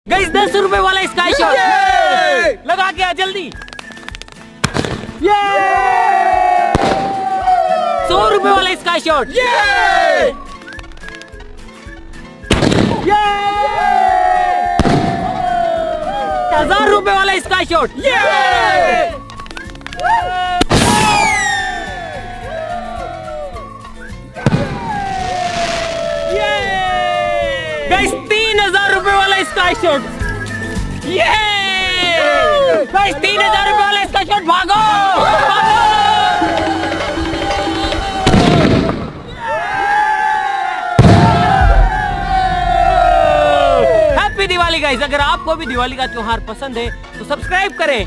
Guys 10 रुपए वाला sky shot लगा के आ जल्दी। 100 रुपए वाला स्काई शॉट। 1000 रुपए वाला स्काई शॉट। गाइस 3000 रुपए वाला स्काई शॉट। गाइस 3000 रुपए वाला स्काई शॉट। भागो हैप्पी दिवाली गाइस। अगर आपको भी दिवाली का त्योहार पसंद है तो सब्सक्राइब करें।